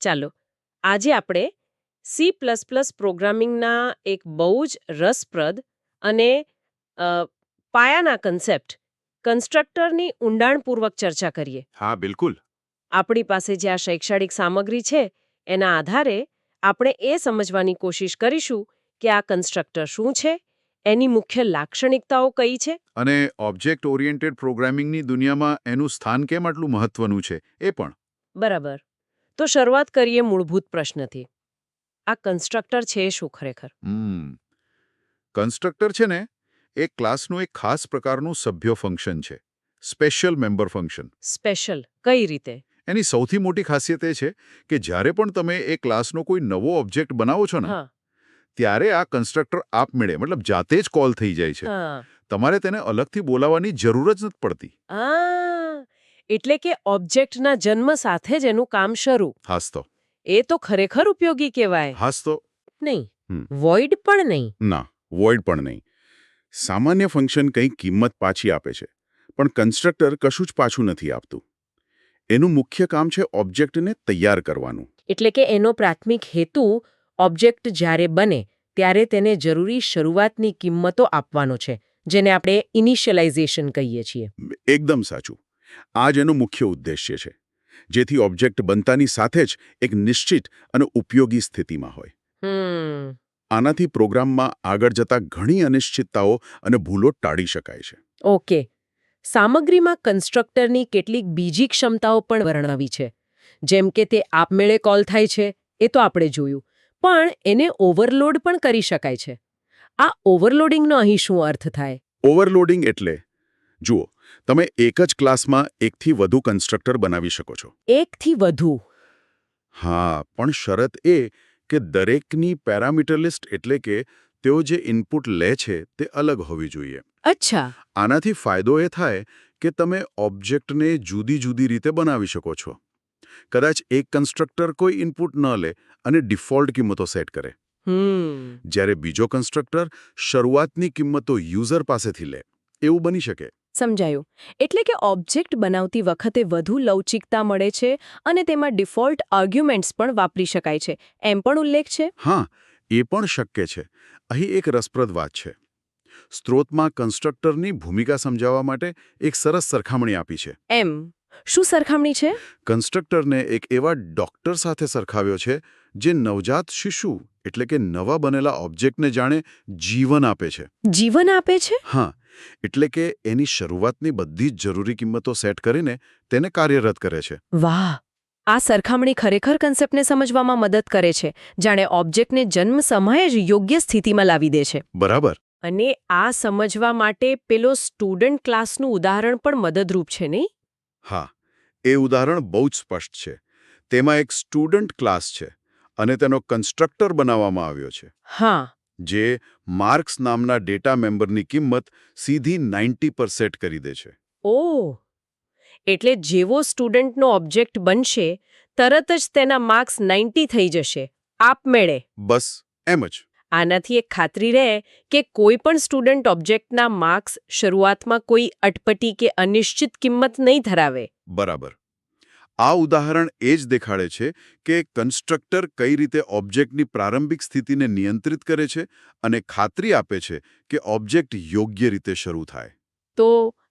ચાલો આજે આપણે C++ પ્રોગ્રામિંગના એક બહુ જ રસપ્રદ અને પાયાના કન્સેપ્ટ કન્સ્ટ્રક્ટરની ઊંડાણપૂર્વક ચર્ચા કરીએ. હા બિલકુલ. આપણી પાસે જે આ શૈક્ષણિક સામગ્રી છે એના આધારે આપણે એ સમજવાની કોશિશ કરીશું કે આ કન્સ્ટ્રક્ટર શું છે, એની મુખ્ય લાક્ષણિકતાઓ કઈ છે. અને ઓબ્જેક્ટ ઓરિએન્ટેડ પ્રોગ્રામિંગની દુનિયામાં એનું સ્થાન કેમ આટલું મહત્વનું છે એ પણ. બરાબર. તો શરૂઆત કરીએ મૂળભૂત પ્રશ્નથી. આ કન્સ્ટ્રક્ટર છે શું ખરેખર? કન્સ્ટ્રક્ટર છે ને એ ક્લાસનું એક ખાસ પ્રકારનું સભ્ય ફંક્શન છે, સ્પેશિયલ મેમ્બર ફંક્શન. સ્પેશિયલ કઈ રીતે? એની સૌથી મોટી ખાસિયત એ છે કે જ્યારે પણ તમે એ ક્લાસનો કોઈ નવો ઓબ્જેક્ટ બનાવો છો ને હા ત્યારે આ કન્સ્ટ્રક્ટર આપમેળે મતલબ જાતે જ કોલ થઈ જાય છે. હા તમારે તેને અલગથી બોલાવવાની જરૂર જ નથી પડતી. આ એટલે કે ઓબ્જેક્ટના જન્મ સાથે જ એનું કામ શરૂ. હાસ તો. એ તો ખરેખર ઉપયોગી કહેવાય. હાસ તો. નહીં વોઇડ પણ નહીં. ના, વોઇડ પણ નહીં. સામાન્ય ફંક્શન કંઈ કિંમત પાછી આપે છે, પણ કન્સ્ટ્રક્ટર કશું જ પાછું નથી આપતું. એનું મુખ્ય કામ છે ઓબ્જેક્ટને તૈયાર કરવાનું. એટલે કે એનો પ્રાથમિક હેતુ ઓબ્જેક્ટ જ્યારે બને ત્યારે તેને જરૂરી શરૂઆતની કિંમતો આપવાનો છે, જેને આપણે ઇનિશિયલાઇઝેશન કહીએ છીએ. એકદમ સાચું. આ જ એનો મુખ્ય ઉદ્દેશ્ય છે, જેથી ઓબ્જેક્ટ બનતાની સાથે જ એક નિશ્ચિત અને ઉપયોગી સ્થિતિમાં હોય. આનાથી પ્રોગ્રામમાં આગળ જતા ઘણી અનિશ્ચિતતાઓ અને ભૂલો ટાળી શકાય છે. ઓકે. સામગ્રીમાં કન્સ્ટ્રક્ટરની કેટલીક બીજી ક્ષમતાઓ પણ વર્ણવી છે, જેમ કે તે આપમેળે કોલ થાય છે, એ તો આપણે જોયું, પણ એને ઓવરલોડ પણ કરી શકાય છે. આ ઓવરલોડિંગનો અહીં શું અર્થ થાય? ઓવરલોડિંગ એટલે જુઓ, તમે એક જ ક્લાસમાં એકથી વધુ કન્સ્ટ્રક્ટર બનાવી શકો છો. એકથી વધુ? હા, પણ શરત એ કે દરેકની પેરામીટર લિસ્ટ એટલે કે તેઓ જે ઇનપુટ લે છે તે અલગ હોવી જોઈએ. અચ્છા. આનાથી ફાયદો એ થાય કે તમે ઓબ્જેક્ટને જુદી જુદી રીતે બનાવી શકો છો. કદાચ એક કન્સ્ટ્રક્ટર કોઈ ઇનપુટ ન લે અને ડિફોલ્ટ કિંમતો સેટ કરે, જ્યારે બીજો કન્સ્ટ્રક્ટર શરૂઆતની કિંમતો યુઝર પાસેથી લે, એવું બની શકે. સમજાયું. એટલે કે ઓબ્જેક્ટ બનાવતી વખતે વધુ લવચિકતા મળે છે અને તેમાં ડિફોલ્ટ આર્ગ્યુમેન્ટ્સ પણ વાપરી શકાય છે, એમ પણ ઉલ્લેખ છે. હા, એ પણ શક્ય છે. અહીં એક રસપ્રદ વાત છે. સ્ત્રોતમાં કન્સ્ટ્રક્ટરની ભૂમિકા સમજાવવા માટે એક સરસ સરખામણી આપી છે. એમ શું સરખામણી છે? કન્સ્ટ્રક્ટરને એક એવા ડોક્ટર સાથે સરખાવ્યો છે જે નવજાત શિશુ એટલે કે નવા બનેલા ઓબ્જેક્ટને જાણે જીવન આપે છે. જીવન આપે છે? હા, એટલે કે એની શરૂઆતની બધી જ જરૂરી કિંમતો સેટ કરીને તેને કાર્યરત કરે છે. વાહ! આ સરખામણી ખરેખર કન્સેપ્ટને સમજવામાં મદદ કરે છે, જાણે ઓબ્જેક્ટને જન્મ સમયે જ યોગ્ય સ્થિતિમાં લાવી દે છે. બરાબર. અને આ સમજવા માટે પેલો સ્ટુડન્ટ ક્લાસનું ઉદાહરણ પણ મદદરૂપ છે, નહીં? હા, એ ઉદાહરણ બહુ જ સ્પષ્ટ છે. તેમાં એક સ્ટુડન્ટ ક્લાસ છે અને તેનો કન્સ્ટ્રક્ટર બનાવવામાં આવ્યો છે. હા. જે માર્ક્સ નામના ડેટા મેમ્બરની કિંમત સીધી 90 પર સેટ કરી દે છે. ઓહ! એટલે જેવો સ્ટુડન્ટનો ઓબ્જેક્ટ બનશે તરત જ તેના માર્ક્સ 90 થઈ જશે, આપમેળે. બસ એમ જ. આનાથી એક ખાતરી રહે કે કોઈ પણ સ્ટુડન્ટ ઓબ્જેક્ટના માર્ક્સ શરૂઆતમાં કોઈ અટપટી કે અનિશ્ચિત કિંમત નહીં ધરાવે. બરાબર. આ ઉદાહરણ એ જ દેખાડે છે કે કન્સ્ટ્રક્ટર કઈ રીતે ઓબ્જેક્ટની પ્રારંભિક સ્થિતિને નિયંત્રિત કરે છે અને ખાતરી આપે છે કે ઓબ્જેક્ટ યોગ્ય રીતે શરૂ થાય. તો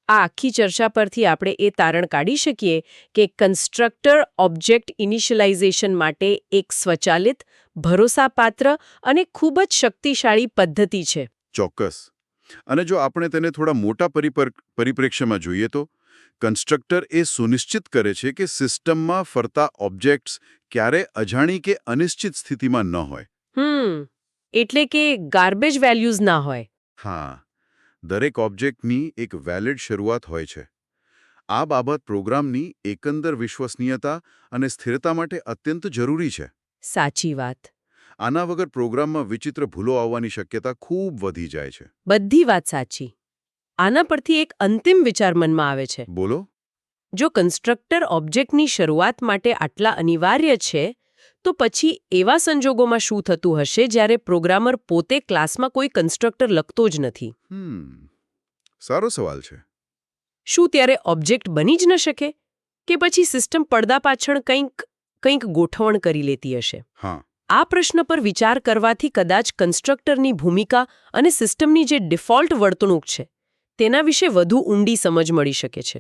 આ આખી ચર્ચા પરથી આપણે એ તારણ કાઢી શકીએ કે કન્સ્ટ્રક્ટર ઓબ્જેક્ટ ઇનિશિયલાઇઝેશન માટે એક સ્વચાલિત, ભરોસાપાત્ર અને ખૂબ જ શક્તિશાળી પદ્ધતિ છે. ચોક્કસ. અને જો આપણે તેને થોડા મોટા પરિપ્રેક્ષ્યમાં જોઈએ તો કન્સ્ટ્રક્ટર એ સુનિશ્ચિત કરે છે કે સિસ્ટમમાં ફરતા ઓબ્જેક્ટ્સ ક્યારે અજાણી કે અનિશ્ચિત સ્થિતિમાં ન હોય. એટલે કે ગાર્બેજ વેલ્યુઝ ના હોય. હા, દરેક ઓબ્જેક્ટની એક વેલિડ શરૂઆત હોય છે. આ બાબત પ્રોગ્રામની એકંદર વિશ્વસનીયતા અને સ્થિરતા માટે અત્યંત જરૂરી છે. સાચી વાત. આના વગર પ્રોગ્રામમાં વિચિત્ર ભૂલો આવવાની શક્યતા ખૂબ વધી જાય છે. બધી વાત સાચી. આના પરથી એક અંતિમ વિચાર મનમાં આવે છે. બોલો. જો કન્સ્ટ્રક્ટર ઓબ્જેક્ટની શરૂઆત માટે આટલા અનિવાર્ય છે, તો પછી એવા સંજોગોમાં શું થતું હશે જ્યારે પ્રોગ્રામર પોતે ક્લાસમાં કોઈ કન્સ્ટ્રક્ટર લખતો જ નથી? સારો સવાલ છે. શું ત્યારે ઓબ્જેક્ટ બની જ ન શકે? કે પછી સિસ્ટમ પડદા પાછળ કંઈક કંઈક ગોઠવણ કરી લેતી હશે. હા, આ પ્રશ્ન પર વિચાર કરવાથી કદાચ કન્સ્ટ્રક્ટરની ભૂમિકા અને સિસ્ટમની જે ડિફોલ્ટ વર્તણૂક છે તેના વિશે વધુ ઊંડી સમજ મળી શકે છે.